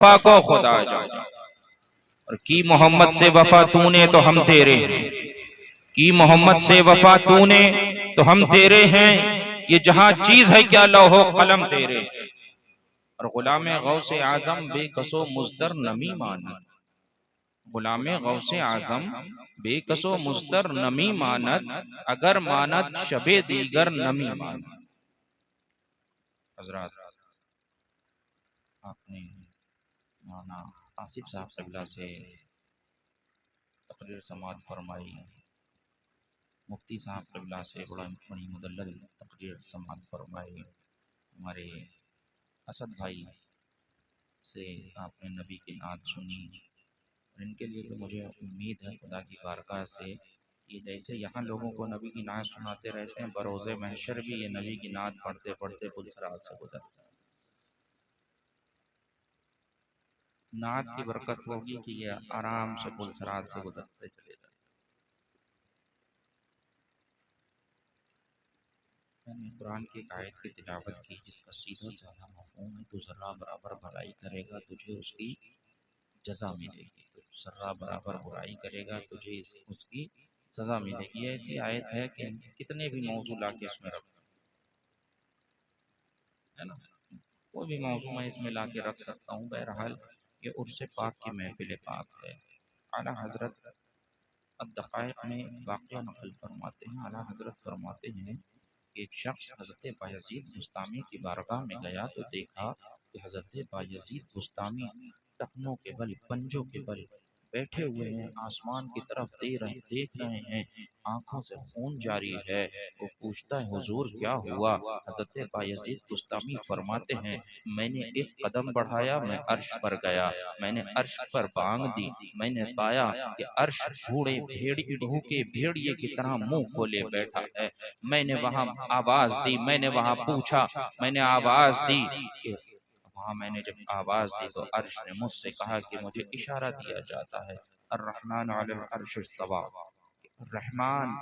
वफा को खुदा जाना, और की मोहम्मद से वफा तूने तो हम तेरे हैं, की मोहम्मद से वफा तूने तो हम तेरे हैं, ये जहां चीज है क्या लौहो कलम तेरे। और गुलामे गौसे आजम बेकसो मुजदर नमी मानत, गुलामे गौसे आजम बेकसो मुजदर नमी मानत, अगर मानत शबे दीगर नमी मानत। हजरत आपने मौलाना आसिफ साहब क़िबला से तकरीर समाअत फरमाई, मुफ्ती साहब क़िबला से बड़ी मुदल्लल तकरीर समाअत फरमाई, हमारे असद भाई से आपने नबी की नात सुनी। और इनके लिए तो मुझे उम्मीद है खुदा की बारगाह से कि जैसे यहाँ लोगों को नबी की नात सुनाते रहते हैं, बरोज़े महशर भी ये नबी की नात पढ़ते पढ़ते पुलसरात से गुजरते हैं। नात की बरकत होगी कि ये आराम से पुलसरात से गुजरते चले जाए। मैंने कुरान की एक आयत की तिलावत की जिसका सीधा साधा मफ़हूम है, तो ज़र्रा बराबर भलाई करेगा तुझे उसकी जज़ा मिलेगी, तो ज़र्रा बराबर बुराई करेगा तुझे उसकी सज़ा मिलेगी। ये ऐसी आयत है कि कितने भी मौजू ला के इसमें रख, है ना, कोई भी मौजू मैं इसमें ला के रख सकता हूँ। बहरहाल ये उर्स पाक की महफिल पाक है। आला हज़रत अद-दक़ाइक़ में वाक़या नक़ल फरमाते हैं, आला हज़रत फरमाते हैं कि एक शख्स हज़रत बायज़ीद बुस्तामी की बारगाह में गया तो देखा कि हज़रत बायज़ीद बुस्तामी टखनों के बल, पंजों के बल बैठे हुए हैं, आसमान की तरफ देख रहे हैं, आंखों से खून जारी है। वो पूछता है हुजूर क्या हुआ? हज़रत बायज़ीद बुस्तामी फरमाते हैं मैंने एक कदम बढ़ाया, मैं अर्श पर गया, मैंने अर्श पर बांग दी, मैंने पाया कि अर्श बूढ़े भूखे भेड़िए की तरह मुंह खोले बैठा है। मैंने वहां आवाज दी, मैंने वहां पूछा, मैंने आवाज दी कि वहां मैंने जब आवाज दी तो अर्श ने मुझसे कहा कि मुझे इशारा दिया जाता है अर्रहमान अलल अर्श इस्तवा, रहमान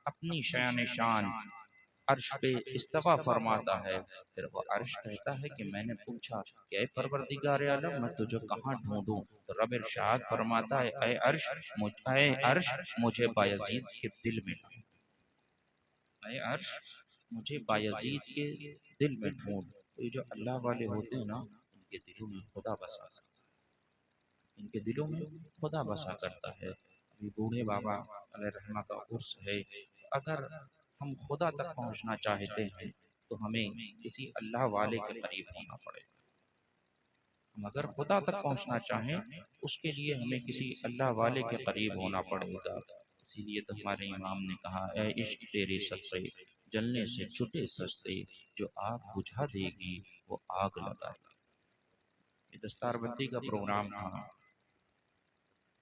अपनी शान शान अर्श पे इस्तवा फरमाता है। फिर वो अर्श कहता है कि मैंने पूछा कि ऐ परवरदिगार आलम मैं तुझे कहाँ ढूंढूं, तो रब इरशाद फरमाता है ऐ अर्श मुझे बायज़ीद के दिल में ढूंढ, ऐ अर्श मुझे बायज़ीद के दिल में ढूंढ। तो ये जो अल्लाह वाले होते हैं ना, इनके दिलों में खुदा बसा, इनके दिलों में खुदा बसा करता है। अभी बूढ़े बाबा अलैहि रहमा का उर्स है, अगर हम खुदा तक पहुंचना चाहते हैं तो हमें किसी अल्लाह वाले के करीब होना पड़ेगा। हम अगर खुदा तक पहुंचना चाहें उसके लिए हमें किसी अल्लाह वाले के करीब होना पड़ेगा। इसीलिए तो हमारे इमाम ने कहा ऐ इश्क तेरे सत्ते जलने से छुटे सस्ते, जो आग बुझा देगी वो आग लगाएगी। ये दस्तारबंदी का प्रोग्राम था।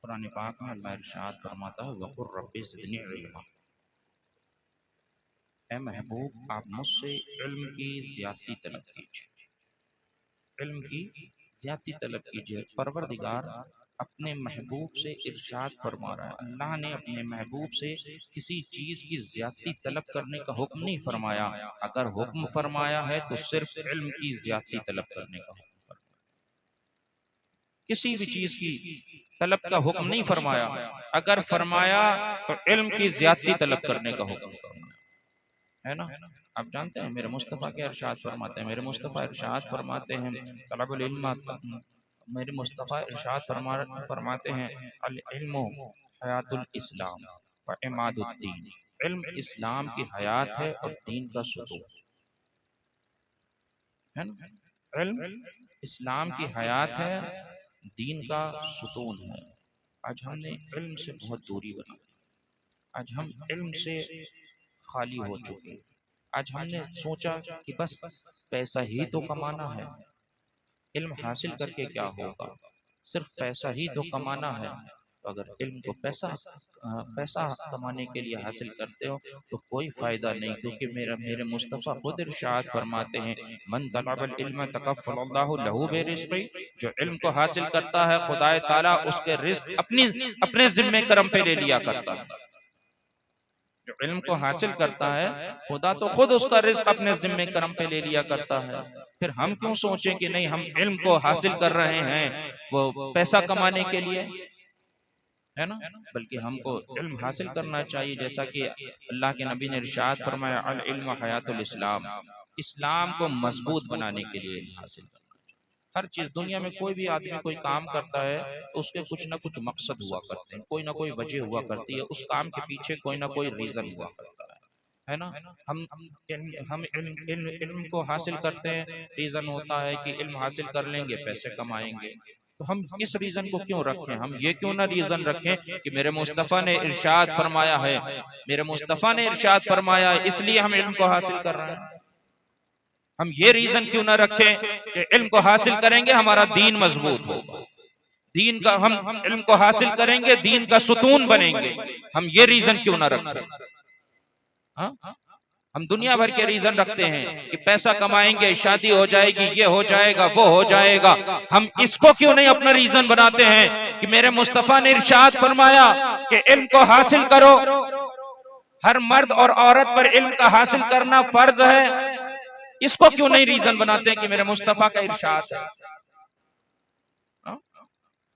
कुरान पाक में अल्लाह इरशाद फरमाता है वक़ुर रब्बि ज़िदनी इल्मा, ऐ महबूब आप मुझसे इल्म की ज़्यादती तलब कीजिए, इल्म की ज़्यादती तलब कीजिए। परवरदिगार अपने महबूब से इरशाद फरमा रहा है, अल्लाह ने अपने महबूब से किसी चीज़ की ज़्यादती तलब करने का हुक्म नहीं फरमाया। अगर हुक्म फरमाया है तो सिर्फ इल्म की ज़्यादती तलब करने का हुक्म फरमाया, किसी भी चीज़ की तलब का हुक्म नहीं फरमाया। अगर फरमाया तो इल्म की ज़्यादती तलब करने का हुक्म फरमाया, है ना। आप जानते हैं मेरे मुस्तफ़ा के इरशाद फरमाते हैं, मेरे मुस्तफ़ा इरशाद फरमाते हैं तलबुल इल्म, मेरे मुस्तफ़ा इरशाद फरमाते हैं अल इल्मु हयातुल इस्लाम व इमादुद्दीन, इल्म इस्लाम की हयात है और दीन का सुतून है ना। इल्म इस्लाम की हयात है, दीन का सुतून है। आज हमने इल्म से बहुत दूरी बना, आज हम इल्म से खाली हो चुके हैं। आज हमने सोचा कि बस पैसा ही तो कमाना है, इल्म हासिल करके क्या होगा, सिर्फ पैसा ही तो कमाना है। तो अगर इल्म को पैसा कमाने के लिए हासिल करते हो तो कोई फ़ायदा नहीं, क्योंकि मेरे मुस्तफ़ा खुद इरशाद फरमाते हैं मन तलबल इल्म तकफ़्फ़लल्लाहु लहू बिरिज़्क़ि, जो इल्म को हासिल करता है खुदाए ताला उसके रिज़्क़ अपने ज़िम्मे करम पे ले लिया करता है। जो इल्म को हासिल करता है खुदा तो खुद उसका रिज्क अपने जिम्मे करम पे ले लिया करता है। फिर हम क्यों सोचें कि नहीं हम इल्म को हासिल कर रहे हैं वो पैसा कमाने के लिए, है ना, बल्कि हमको इल्म हासिल करना चाहिए। जैसा कि अल्लाह के नबी ने इरशाद फरमाया, अल इल्म हयातुल इस्लाम, इस्लाम को मजबूत बनाने के लिए इल्म हासिल करना। हर चीज दुनिया में कोई भी आदमी कोई काम करता है तो उसके कुछ ना कुछ मकसद हुआ करते हैं, कोई ना कोई वजह हुआ करती है, उस काम के पीछे कोई ना कोई रीजन हुआ करता है ना। हम इल्म को हासिल करते हैं, रीजन होता है कि इल्म हासिल कर लेंगे पैसे कमाएंगे। तो हम इस रीजन को क्यों रखें, हम ये क्यों ना रीजन रखें कि मेरे मुस्तफ़ा ने इरशाद फरमाया है, मेरे मुस्तफ़ा ने इरशाद फरमाया है इसलिए हम इल्म को हासिल कर रहे हैं। हम ये रीजन क्यों ना रखें कि इल्म को हासिल करेंगे हमारा दीन मजबूत होगा, दीन का हम इल्म को हासिल करेंगे दीन का सुतून बनेंगे। हम ये रीजन क्यों ना रखें? हाँ, हम दुनिया भर के रीजन रखते हैं कि पैसा कमाएंगे, शादी हो जाएगी, ये हो जाएगा, वो हो जाएगा। हम इसको क्यों नहीं अपना रीजन बनाते हैं कि मेरे मुस्तफा ने इरशाद फरमाया कि इल्म को हासिल करो, हर मर्द और औरत पर इल्म का हासिल करना फर्ज है। इसको क्यों नहीं रीजन बनाते हैं कि मेरे मुस्तफा का इरशाद है?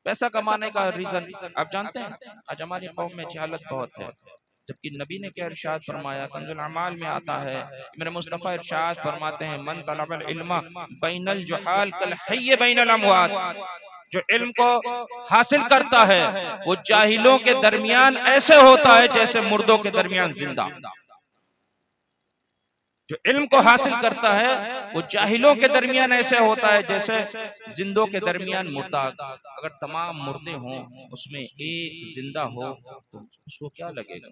पैसा कमाने का रीजन आप जानते हैं आज हमारी कौम में जहालत बहुत है, जबकि नबी ने क्या इरशाद फरमाया, कंजुल अमाल में आता है मेरे मुस्तफा इरशाद फरमाते हैं, मन तलबल इल्मा बैनल जुहाल कल हय्य बैनल अमवात, जो इल्म को हासिल करता है वो जाहिलों के दरमियान ऐसे होता है जैसे मुर्दों के दरमियान जिंदा। जो इल्म को हासिल करता है वो जाहिलों के दरमियान ऐसे होता है जैसे जिंदों के दरमियान मुर्दा। अगर तमाम मुर्दे हों उसमें एक जिंदा हो तो उसको क्या लगेगा?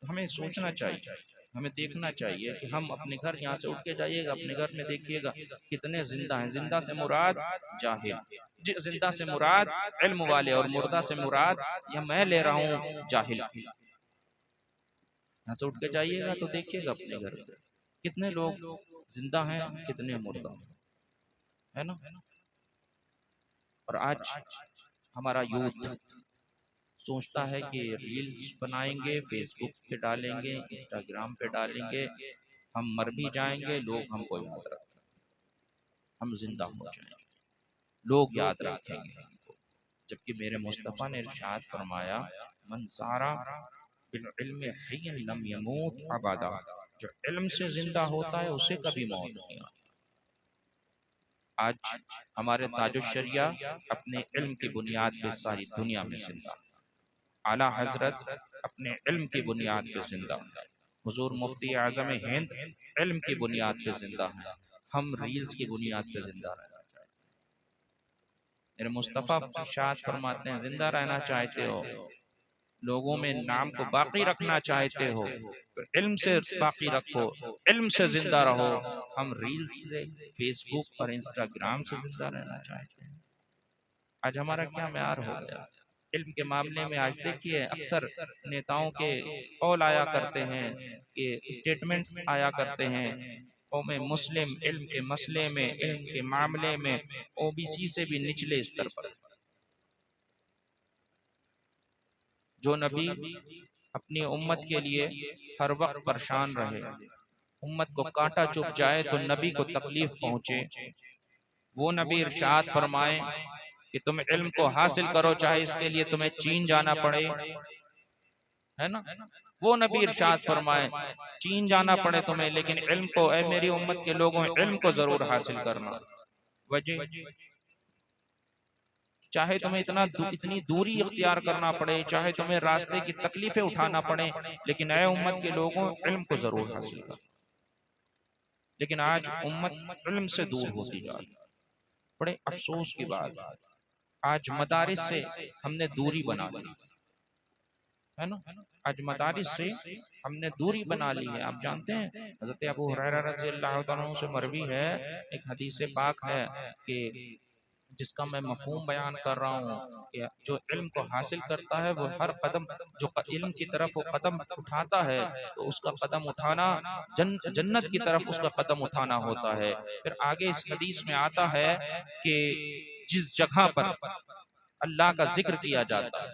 हमें सोचना चाहिए, हमें देखना चाहिए कि हम अपने घर, यहाँ से उठ के जाइएगा अपने घर में देखिएगा कितने जिंदा हैं। जिंदा से मुराद जाहिल, जिंदा से मुराद इल्म वाले, और मुर्दा से मुराद या मैं ले रहा हूँ जाहिल। यहाँ से उठ के जाइएगा तो देखिएगा अपने घर पे कितने लोग जिंदा हैं, कितने मुर्दा, है ना। और आज हमारा यूथ सोचता है कि रील्स बनाएंगे, फेसबुक पे डालेंगे, इंस्टाग्राम पे डालेंगे, हम मर भी जाएंगे लोग हमको याद रखेंगे, हम जिंदा हो जाएंगे लोग याद रखेंगे हमको। जबकि मेरे मुस्तफ़ा ने इरशाद फरमाया, मन सारा बिल इल्म हय्यन लम यमूत अबदा, जो इल्म से जिंदा होता है उसे कभी मौत नहीं आती। आज हमारे ताजुश्शरिया अपने इल्म की बुनियाद पे सारी दुनिया में जिंदा, आला हजरत अपने इल्म की बुनियाद पे जिंदा है, हुजूर मुफ्ती आजम हिंद इल्म की बुनियाद पे जिंदा है, हम रील्स की बुनियाद पे जिंदा रहना चाहते हैं। मेरे मुस्तफ़ा इरशाद फरमाते हैं, जिंदा रहना चाहते हो, लोगों में नाम को बाकी रखना चाहते हो तो इल्म से बाकी रखो, इल्म से जिंदा रहो। हम रील्स से, फेसबुक और इंस्टाग्राम से जिंदा रहना चाहते हैं। आज हमारा क्या म्यार हो गया इल्म के मामले में? आज देखिए अक्सर नेताओं के कौल आया करते हैं, कि स्टेटमेंट्स आया करते हैं, कौम मुस्लिम इल्म के मसले में, इल्म के मामले में ओबीसी से भी निचले स्तर पर। जो नबी अपनी उम्मत के लिए हर वक्त परेशान रहे, उम्मत को कांटा चुभ जाए तो नबी को तकलीफ पहुंचे, वो नबी इरशाद फरमाए कि तुम इल्म को हासिल करो चाहे इसके लिए तुम्हें चीन जाना पड़े, है ना। वो नबी इरशाद फरमाए चीन जाना पड़े तुम्हें, लेकिन इल्म को, ऐ मेरी उम्मत के लोगों, इल्म को जरूर हासिल करना। वजह, चाहे तुम्हें इतनी दूरी इख्तियार करना पड़े, चाहे तुम्हें रास्ते की तकलीफें उठाना पड़े, लेकिन ऐ उम्मत के लोगों इल्म को जरूर हासिल कर। लेकिन आज उम्मत इल्म से दूर होती जा रही है। बड़े अफसोस की बात, आज मदारिस से हमने दूरी बना ली, है ना। आज मदारिस से हमने दूरी बना ली है। आप जानते हैं हज़रत अबू हुरैरा रज़ियल्लाहु तआला अन्हु से मरवी है, एक हदीस पाक है कि जिसका मैं मफहूम बयान कर रहा हूँ कि जो इल्म को हासिल करता है वो हर कदम जो इल्म की तरफ वो कदम उठाता है तो उसका कदम उठाना जन्नत की तरफ उसका कदम उठाना होता है। फिर आगे इस हदीस में आता है कि जिस जगह पर अल्लाह का जिक्र किया जाता है,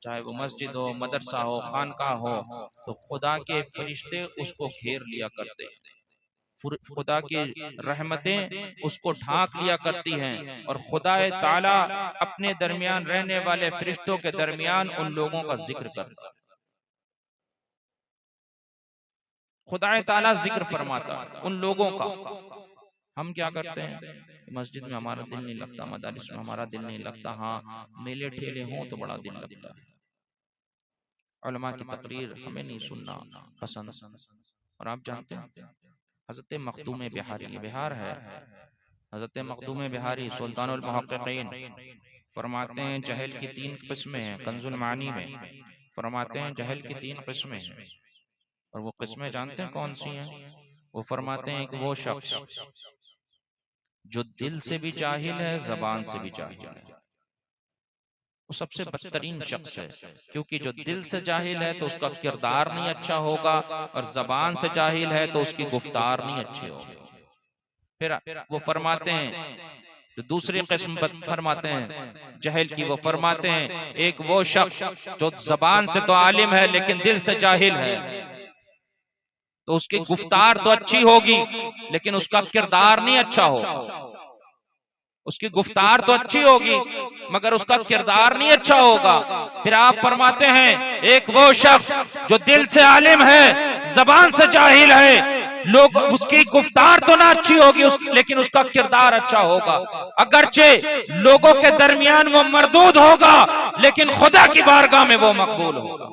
चाहे वो मस्जिद हो, मदरसा हो, खानका हो, तो खुदा के फरिश्ते उसको घेर लिया करते हैं। खुदा की रहमतें उसको ढांक लिया करती हैं और खुदा ताला अपने दरमियान रहने वाले फरिश्तों के दरमियान उन लोगों का जिक्र करता है। खुदा ताला जिक्र फरमाता है उन लोगों का। हम क्या करते हैं, मस्जिद में हमारा दिल नहीं लगता, मदारिस में हमारा दिल नहीं लगता, हाँ मेले ठेले हों तो बड़ा दिल लगता है। उलमा की तकरीर हमें नहीं सुनना पसंद। और आप जानते हैं हजरत मखदूम बिहारी, ये बिहार है, हजरत मखदूम बिहारी सुल्तानुल मुहक्किकीन फरमाते हैं जहल की 3 किस्में हैं। कंजुल मानी में फरमाते हैं जहल की 3 किस्में हैं, और वो किस्में जानते हैं कौन सी हैं? वो फरमाते हैं कि वो शख्स जो दिल से भी जाहिल है, जबान से भी जाहिल है, वो सबसे बदतरीन शख्स है। क्योंकि जो दिल से जाहिल है तो उसका किरदार नहीं अच्छा होगा, और जबान से जाहिल है तो उसकी गुफ्तार नहीं अच्छी होगी। फिर वो फरमाते हैं जो दूसरी किस्म फरमाते हैं जहल की, वो फरमाते हैं एक वो शख्स जो जबान से तो आलिम है लेकिन दिल से जाहिल है, तो उसकी गुफ्तार तो अच्छी होगी लेकिन उसका किरदार नहीं अच्छा होगा। उसकी गुफ्तार तो अच्छी होगी मगर उसका किरदार नहीं अच्छा होगा। फिर आप फरमाते हैं एक वो शख्स जो दिल से आलिम है, जबान से जाहिल है, लोग उसकी गुफ्तार तो ना अच्छी होगी लेकिन उसका किरदार अच्छा होगा। अगरचे लोगों के दरमियान वो मरदूद होगा लेकिन खुदा की बारगाह में वो मकबूल होगा।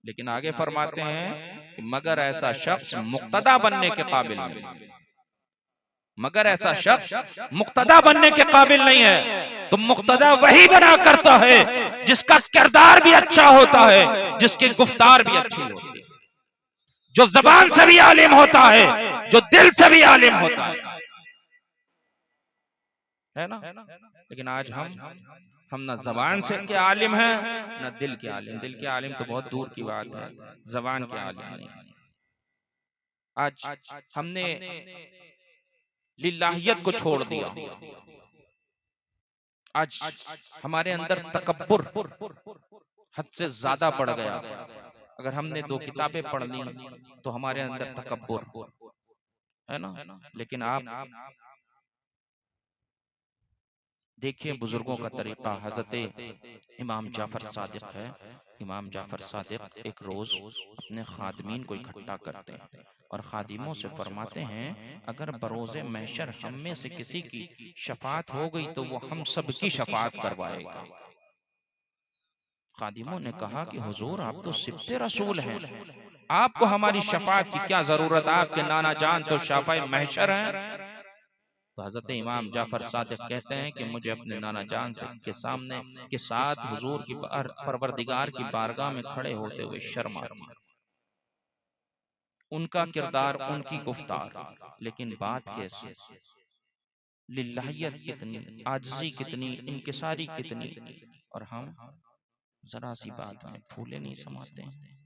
लेकिन आगे फरमाते हैं कि मगर ऐसा शख्स मुक्तदा बनने के काबिल नहीं, मगर ऐसा शख्स मुक्तदा बनने के काबिल नहीं है। तो मुक्तदा वही बना करता है जिसका किरदार भी अच्छा होता है, जिसकी गुफ्तार भी अच्छी होती है, जो जबान से भी आलिम होता है, जो दिल से भी आलिम होता है ना। लेकिन आज हम ना जबान से के आलिम हैं ना दिल के आलिम। दिल के आलिम तो बहुत दूर की बात है, जबान के आलिम नहीं। आज हमने लिल्लाहियत को छोड़ दिया। आज हमारे अंदर तकब्बुर हद से ज्यादा बढ़ गया। अगर हमने 2 किताबें पढ़ ली तो हमारे अंदर तकब्बुर है ना। लेकिन आप देखिए बुजुर्गों का तरीका। हजरत इमाम जाफर सादिक है, इमाम जाफर सादिक एक रोज अपने खादमीन को इकट्ठा करते हैं और खादिमों से फरमाते हैं अगर बरोज़े महशर हम में से किसी की शफात हो गई तो वो हम सब की शफात करवाएगा। खादिमों ने कहा कि हुजूर आप तो सिब्ते रसूल हैं, आपको हमारी शफात की क्या जरूरत, आपके नाना जान तो शाफाए महशर हैं। तो हजरत इमाम जाफर सादिक कहते हैं कि मुझे अपने नाना जान से के सामने के साथ हुजूर की परवरदिगार की बारगाह में खड़े होते हुए शर्म आती है। उनका किरदार, उनकी गुफ्तार, लेकिन बात कैसी, लिल्लाहियत कितनी, आजिज़ी कितनी, इंकिसारी कितनी, और हम जरा सी बात में फूले नहीं समाते हैं।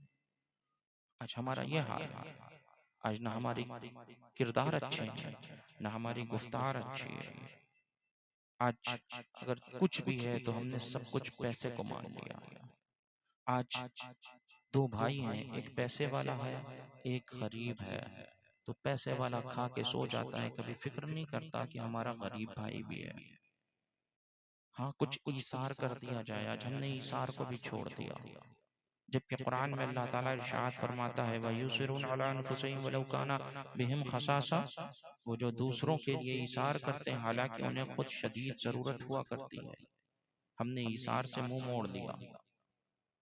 आज हमारा यह हाल है। आज ना हमारी किरदार अच्छे हैं ना हमारी गुफ्तार अच्छी है। आज अगर कुछ भी है तो हमने सब कुछ पैसे को मान लिया। आज 2 भाई हैं, एक पैसे वाला है एक गरीब है। तो पैसे वाला खा के सो जाता है, कभी फिक्र नहीं करता कि हमारा गरीब भाई भी है। हाँ कुछ ईसार कर दिया जाए, आज हमने ईसार को भी छोड़ दिया। जबकि कुरान में अल्लाह ताला इरशाद फरमाता है वयुसिरून अला अनफुसिहिम वलौ काना बिहिम खसासा, वो जो दूसरों के लिए ईसार करते हैं हालांकि उन्हें खुद शदीद जरूरत हुआ करती है। हमने ईसार से मुंह मोड़ लिया,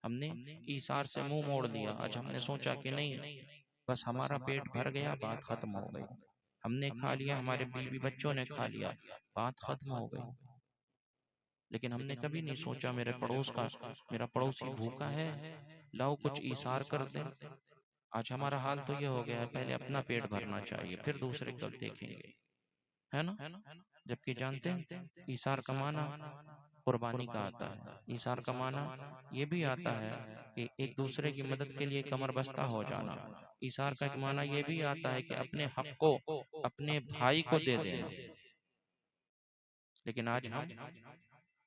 हमने ईसार से मुंह मोड़ लिया। आज हमने सोचा कि नहीं बस हमारा पेट भर गया, बात खत्म हो गई, हमने खा लिया, हमारे बीवी बच्चों ने खा लिया, बात खत्म हो गई। लेकिन हमने कभी नहीं सोचा मेरे पड़ोस का, मेरा पड़ोसी भूखा है, लाओ कुछ ईसार कर दें। आज हमारा हाल तो ये हो गया है, पहले अपना पेट भरना चाहिए फिर दूसरे कल देखेंगे, है ना। जबकि जानते हैं ईसार का माना कुर्बानी का आता है, ईसार का माना ये भी आता है कि एक दूसरे की मदद के लिए कमर बस्ता हो जाना। ईसार का एक माना ये भी आता है कि अपने हक को अपने भाई को दे देना। लेकिन आज हम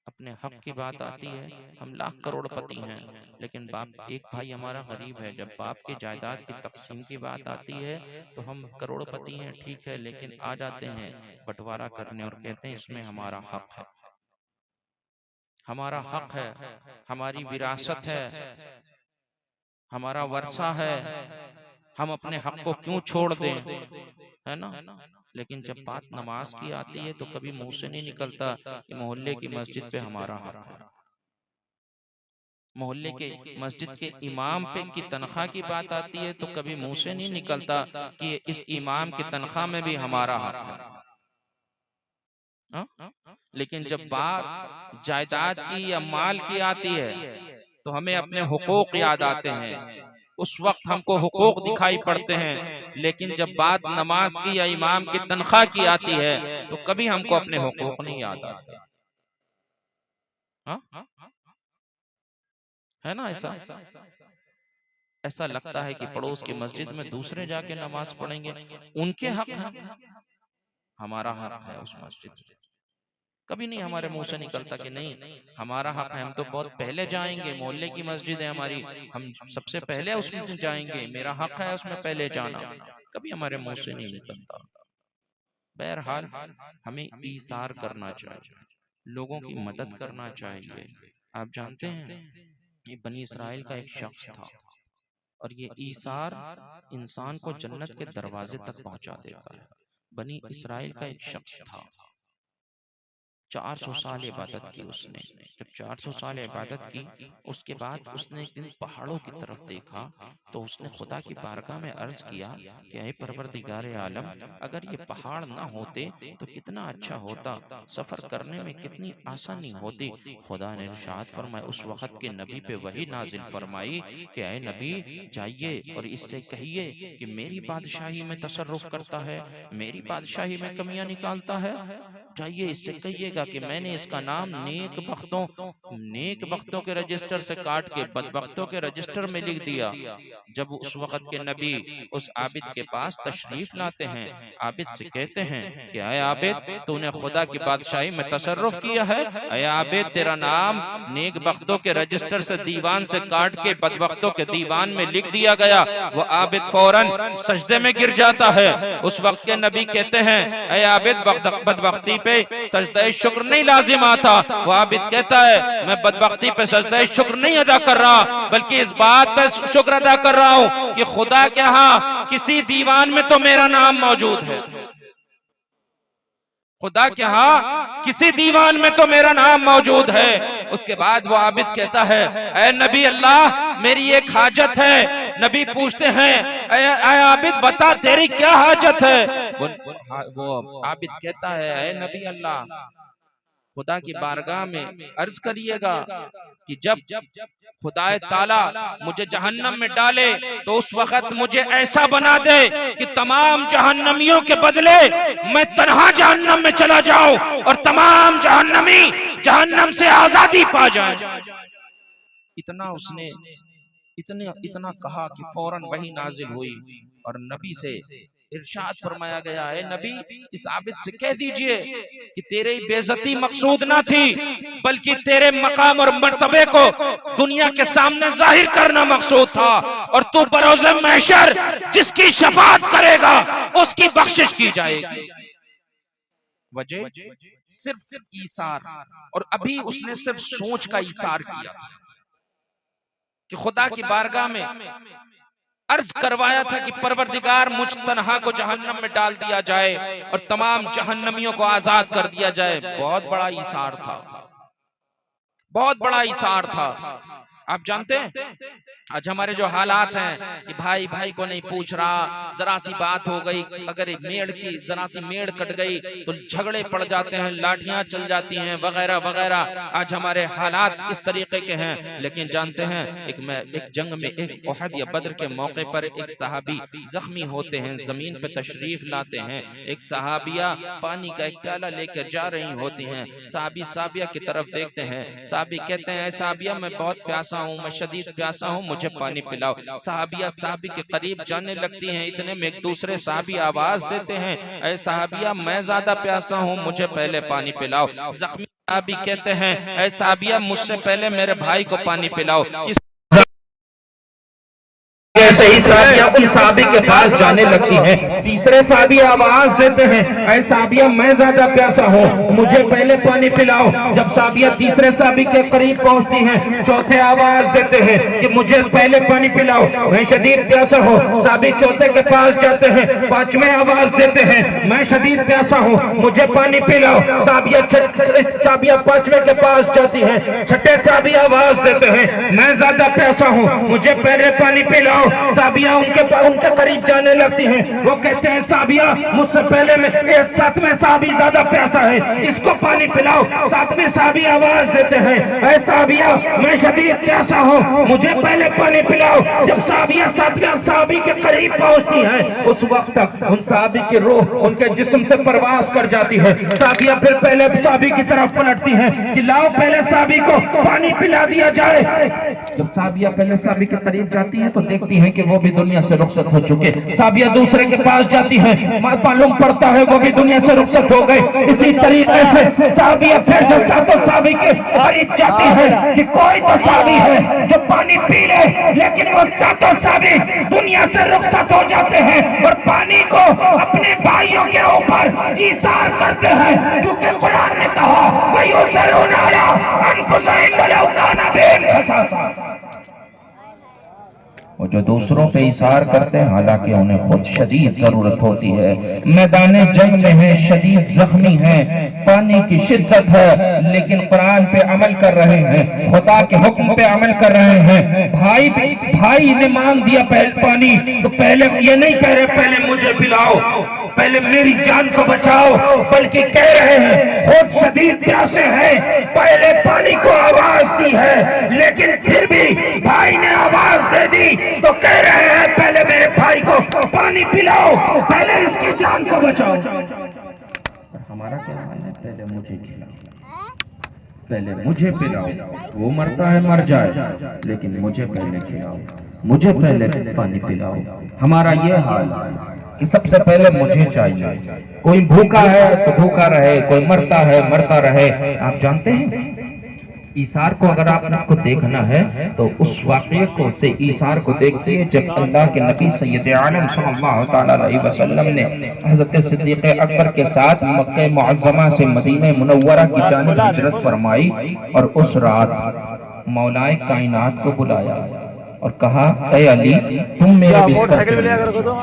अपने हक की बात आती है, हम लाख करोड़पति हैं, लेकिन बाप एक भाई हमारा गरीब है। जब बाप की जायदाद की तकसीम की बात आती है तो हम करोड़पति हैं, ठीक है, लेकिन आ जाते हैं बंटवारा करने और कहते हैं इसमें हमारा हक है, हमारा हक है, हमारी विरासत है, हमारा वर्षा है, हम अपने हक को क्यों छोड़ दें, है ना। लेकिन जब बात नमाज की आती है तो कभी मुंह से नहीं निकलता कि मोहल्ले की मस्जिद पे हमारा हक है, मोहल्ले के मस्जिद के इमाम पे की तनख्वाह की बात आती है तो कभी मुंह से नहीं निकलता कि इस इमाम की तनख्वाह में भी हमारा हक है। हा? लेकिन जब बात जायदाद की या माल की आती है तो हमें अपने हुकूक याद आते हैं, उस वक्त हमको हुकूक दिखाई पड़ते हैं। लेकिन जब बात नमाज की या इमाम की तनख्वाह की आती है तो कभी हमको अपने हुकूक नहीं याद आते। हाँ, है ना। ऐसा लगता है कि पड़ोस की मस्जिद में दूसरे जाके नमाज पढ़ेंगे, उनके हक है, हमारा हक है उस मस्जिद में। कभी नहीं हमारे मुंह से निकलता कि नहीं हमारा हक है, हम तो बहुत पहले जाएंगे, मोहल्ले की मस्जिद है हमारी, हम सबसे पहले उसमें जाएंगे, मेरा हक है उसमें पहले जाना। कभी हमारे मुंह से नहीं निकलता। बहरहाल हमें ईसार करना चाहिए, लोगों की मदद करना चाहिए। आप जानते हैं ये बनी इसराइल का एक शख्स था और ये ईसार इंसान को जन्नत के दरवाजे तक पहुंचा देता है। बनी इसराइल का एक शख्स था, 400 साल इबादत की उसने। जब 400 साल इबादत की उसके बाद उसने एक दिन पहाड़ों की तरफ देखा तो उसने खुदा की बारगाह में अर्ज किया कि ऐ परवरदिगार आलम, अगर ये पहाड़ ना होते तो कितना अच्छा होता, सफर करने में कितनी आसानी होती। खुदा ने इरशाद फरमाया, उस वक्त के नबी पे वही नाजिल फरमाई कि ऐ नबी जाइए और इससे कहिए कि मेरी बादशाही में तसर्रुफ करता है, मेरी बादशाही में कमियां निकालता है। जाइए इससे कहिएगा कि मैंने इसका नाम नेक बख्तों के रजिस्टर से काट के बदबख्तों के रजिस्टर में लिख दिया। जब उस वक्त के नबी उस आबिद के पास तशरीफ लाते हैं, आबिद से कहते हैं कि अय आबिद, तूने खुदा की बादशाही में तसर्रुफ किया है। अय आबिद, तेरा नाम नेक बख्तों के रजिस्टर से दीवान से काट के बदबख्तों के दीवान में लिख दिया गया। वो आबिद फौरन सजदे में गिर जाता है। उस वक्त के नबी कहते हैं, अय आबिद, बदबख्ती पे सजदे शुक्र नहीं लाजिम आता। वो आबिद कहता है, मैं बदबख्ती पे सजदे शुक्र नहीं अदा कर रहा, बल्कि इस बात पे शुक्र अदा कर रहा हूँ कि खुदा के यहाँ किसी दीवान में तो मेरा नाम मौजूद है, खुदा के यहाँ किसी दीवान में तो मेरा नाम मौजूद है। उसके बाद वो आबिद कहता है, ऐ नबी अल्लाह, मेरी एक हाजत है। नबी पूछते हैं, ऐ आबिद, बता तेरी क्या हाजत है। वो आबिद कहता है, ऐ नबी अल्लाह, खुदा की बारगाह में अर्ज करिएगा कि जब खुदाए ताला मुझे जहन्नम में डाले तो उस वक्त मुझे ऐसा बना दे कि तमाम जहन्नमियों के बदले मैं तन्हा जहन्नम में चला जाऊं और तमाम जहन्नमी जहन्नम से आजादी पा जाए। इतना उसने इतना कहा कि फौरन वही नाजिल हुई और नबी से इरशाद फरमाया गया, है नबी, इस आबिद से कह दीजिए कि तेरी बेइज्जती मकसूद ना थी, बल्कि तेरे मकाम और मर्तबे को दुनिया के सामने जाहिर करना मकसूद था, और तू बरोज़े महशर जिसकी शफाअत करेगा उसकी बख्शिश की जाएगी। वजह सिर्फ ईसार, और अभी उसने सिर्फ सोच का ईसार किया कि खुदा की बारगाह में अर्ज करवाया था कि परवरदिगार, मुझ तन्हा को जहन्नम में डाल दिया जाए और तमाम जहन्नमियों को आजाद कर दिया जाए। बहुत बड़ा ईसार था, बहुत बड़ा ईसार था। आप जानते हैं आज हमारे जो हालात हैं कि भाई भाई को नहीं पूछ रहा, जरा सी बात हो गई, अगर मेड़ की जरा सी मेड़ कट गई तो झगड़े पड़ जाते हैं, लाठियां चल जाती हैं, वगैरह वगैरह। आज हमारे हालात किस तरीके के हैं। लेकिन जानते हैं एक जंग में, एक उहद या बद्र के मौके पर एक सहाबी जख्मी होते हैं, जमीन पे तशरीफ लाते हैं। एक सहाबिया पानी का एक प्याला लेकर जा रही होती हैं। साहबी साहबिया की तरफ देखते हैं, साहबी कहते हैं, साहबिया मैं बहुत प्यासा हूँ, मैं शदीद प्यासा हूँ, मुझे पानी पिलाओ। साहबिया साहबी के करीब जाने लगती हैं, इतने में एक दूसरे साहबी आवाज देते हैं, ऐ साहबिया मैं ज्यादा प्यासा हूँ, मुझे पहले पानी पिलाओ। जख्मी साहबी कहते हैं, ऐ साहबिया मुझसे पहले मेरे भाई को पानी पिलाओ। ऐसे ही साहबिया उन साहबी के पास जाने लगती हैं। तीसरे साहबी आवाज देते हैं, ऐ साहबिया मैं ज्यादा प्यासा हूँ, मुझे पहले पानी पिलाओ। जब साहबिया तीसरे साहबी के करीब पहुंचती हैं, चौथे आवाज देते हैं कि मुझे पहले पानी पिलाओ, मैं शदीद प्यासा हूँ। साहबी चौथे के पास जाते हैं, पांचवें आवाज देते हैं, मैं शदीद प्यासा हूँ, मुझे पानी पिलाओ। साहबिया पांचवें के पास जाती हैं, छठे साहबी आवाज देते हैं, मैं ज्यादा प्यासा हूँ, मुझे पहले पानी पिलाओ। साहबिया उनके करीब जाने लगती हैं। वो कहते हैं, साहबिया मुझसे पहले में सातवें साहबी ज्यादा प्यासा है, इसको पानी पिलाओ। सातवें साहबी आवाज देते हैं, ऐ साहबिया मैं शदीद प्यासा हूँ, मुझे पहले पानी पिलाओ। जब साहबिया सातवें साहबी के करीब पहुंचती हैं, उस वक्त तक उन साहबी की रूह उनके जिस्म से परवास कर जाती है। साहबिया फिर पहले साहबी की तरफ पलटती हैं कि लाओ पहले साहबी को पानी पिला दिया जाए। जब साहबिया पहले साहबी के करीब जाती है तो देखती है कि वो भी दुनिया से रुखसत हो चुके। साहबिया दूसरे के पास जाती है, मालूम पड़ता है वो भी दुनिया से रुखसत हो गए। इसी तरीके से साहबिया फिर से सातों साहबी के करीब जाती है कि कोई तो साहबी है जो पानी पी ले, लेकिन वो सातों साहबी दुनिया से रुखसत हो जाते हैं और पानी को अपने भाइयों के ऊपर ईसार करते हैं, क्योंकि कुरान ने कहा वही वो जो दूसरों पे इशार करते हैं हालांकि उन्हें खुद शदीद जरूरत होती है। मैदान जंग में है, शदीद जख्मी है, पानी की शिद्दत है, लेकिन कुरान पे अमल कर रहे हैं, खुदा के हुक्म पे अमल कर रहे हैं। भाई ने मांग दिया पहले पानी, तो पहले ये नहीं कह रहे पहले मुझे पिलाओ, पहले मेरी जान को बचाओ, बल्कि कह रहे हैं खुद शदीद प्यासे हैं, पहले पानी को आवाज दी है, लेकिन फिर भी भाई ने आवाज दे दी तो कह रहे हैं पहले मेरे भाई को पानी पिलाओ, पहले इसकी जान को बचाओ। हमारा क्या हाल है, पहले मुझे खिलाओ, पहले मुझे पिलाओ, वो मरता है मर जाए, लेकिन मुझे पहले खिलाओ, मुझे पहले पानी पिलाओ। हमारा ये हाल है कि सबसे पहले मुझे चाहिए। कोई भूखा है तो भूखा रहे, कोई मरता है मरता रहे। आप जानते हैं ईसार को अगर आपको देखना है तो उस वाक़ये को से ईसार को देखिए जब अल्लाह के नबी सैयद आलम सल्लल्लाहु तआला अलैहि वसल्लम ने हज़रत सिद्दीक़ अकबर के साथ मक्के मुअज़्ज़मा से मदीने मुनव्वरा की जानिब हिजरत फरमाई और उस रात मौलाए कायनात को बुलाया और कहा, ऐ अली तुम मेरे बिस्तर पे लेट जाओ,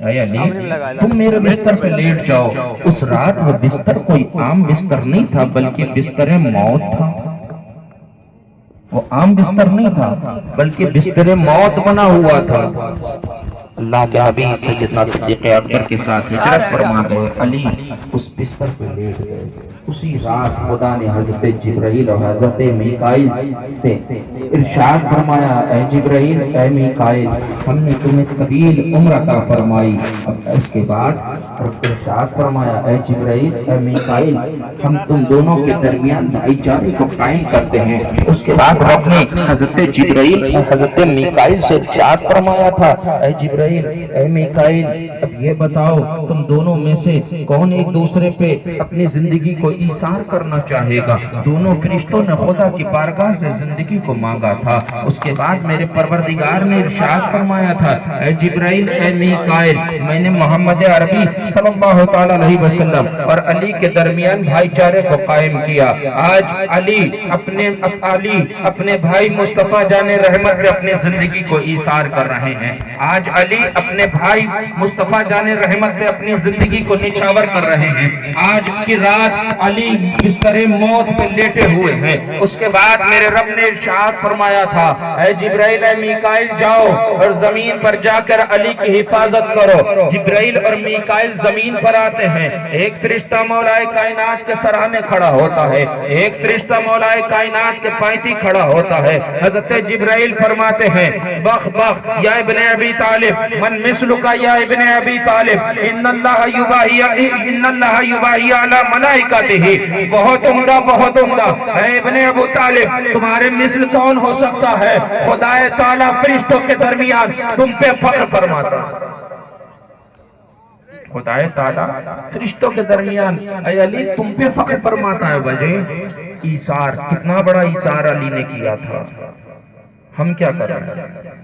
ऐ अली तुम मेरे बिस्तर पे लेट जाओ। उस रात वो बिस्तर कोई आम बिस्तर नहीं था, बल्कि बिस्तर मौत था। वो आम बिस्तर नहीं था, बल्कि बिस्तर मौत बना हुआ था। अल्लाह के हबीब सैयदना सिद्दीक़ अकबर के साथ हिजरत फरमा गए। अली उस बिस्तर पे लेट गए। उसी रात खुदा ने हज़रत जिब्राइल और हज़रत मीकाईल से इरशाद फरमाया, ऐ जिब्राइल ऐ मीकाईल हमने तुम्हें तवील उम्र अता फरमाई। अब इसके बाद इरशाद फरमाया, ऐ जिब्राइल ऐ मीकाईल हम तुम दोनों के दरमियान भाईचारे को कायम करते हैं। उसके बाद रब ने हज़रत जिब्राइल और हज़रत मीकाईल से इरशाद फरमाया था, ऐ जिब्राइल ऐ मीकाईल अब ये बताओ तुम दोनों में से कौन एक दूसरे पे अपनी जिंदगी को ईसार करना चाहेगा। दोनों फरिश्तों ने खुदा की बारगाह से जिंदगी को मांगा था। उसके बाद मेरे परवरदिगार ने इरशाद फरमाया था, ऐ जिब्राइल ऐ मीकाईल मैंने मोहम्मद अरबी सल्लल्लाहु तआला अलैहि वसल्लम और अली के दरमियान भाईचारे को कायम किया। आज अली अपने भाई मुस्तफा जाने रहमत पे अपनी जिंदगी को ईसार कर रहे हैं। आज अली अपने भाई मुस्तफा जाने रहमत पे अपनी जिंदगी को निछावर कर रहे हैं। आज की रात अली बिस्तरे मौत पे लेटे हुए हैं। उसके बाद मेरे रब ने इरशाद फरमाया था, ऐ जिब्राइल ऐ मीकाईल जाओ और जमीन पर जाकर अली की हिफाजत करो। जिब्राइल और मीकाईल जमीन पर आते हैं। एक फरिश्ता मौलाए कायनात के सराहने खड़ा होता है, एक फरिश्ता मौलाए कायनात के पैंती खड़ा होता है। हजरत जिब्राइल फरमाते हैं, बख बख या इब्ने अबी तालिब मन मिसलुका या इब्ने अबी तालिब इन्नल्लाह युबाही अला मलाइकातिही। बहुत उम्दा बहुत उम्दा है इब्ने अबू तालिब, तुम्हारे मिसल कौन हो सकता है। खुदाए ताला फरिश्तों के दरमियान तुम पे फख्र फरमाता है। खुदाए ताला फरिश्तों के दरमियान ऐ अली तुम पे फख्र फरमाता है वजह ईसार, कितना बड़ा ईसार अली ने किया था। हम क्या कर रहे हैं,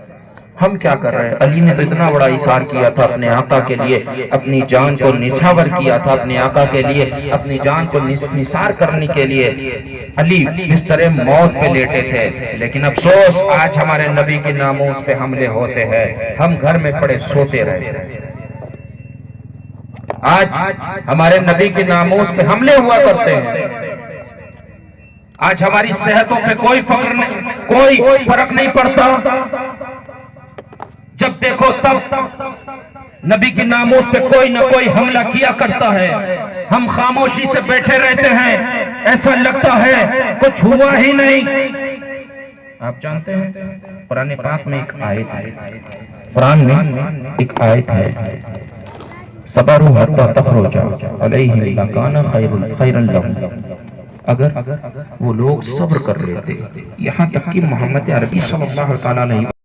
हम क्या कर रहे हैं? अली ने तो इतना बड़ा इशार किया था अपने आका के लिए, अपनी जान को निछावर किया था अपने आका के लिए, अपनी जान को निसार करने के लिए अली बिस्तर मौत पे लेटे थे। लेकिन अफसोस आज हमारे नबी के नामोस पे हमले होते हैं, हम घर में पड़े सोते रहते हैं। आज हमारे नबी के नामोस पे हमले हुआ करते हैं। आज हमारी सेहतों पे कोई फर्क नहीं पड़ता। जब देखो तब नबी के नामोस पे कोई ना कोई हमला किया करता है, हम खामोशी से बैठे रहते हैं, ऐसा लगता है कुछ हुआ ही नहीं। आप जानते हैं कुरान पाक में एक आयत है, कुरान में एक आयत है, सबरू हत्ता तखरुजा अलैहिम लकाना खैरन लहुम। अगर वो लोग सब्र कर रहे थे, यहाँ तक कि मोहम्मद अरबी सल्लल्लाहु अलैहि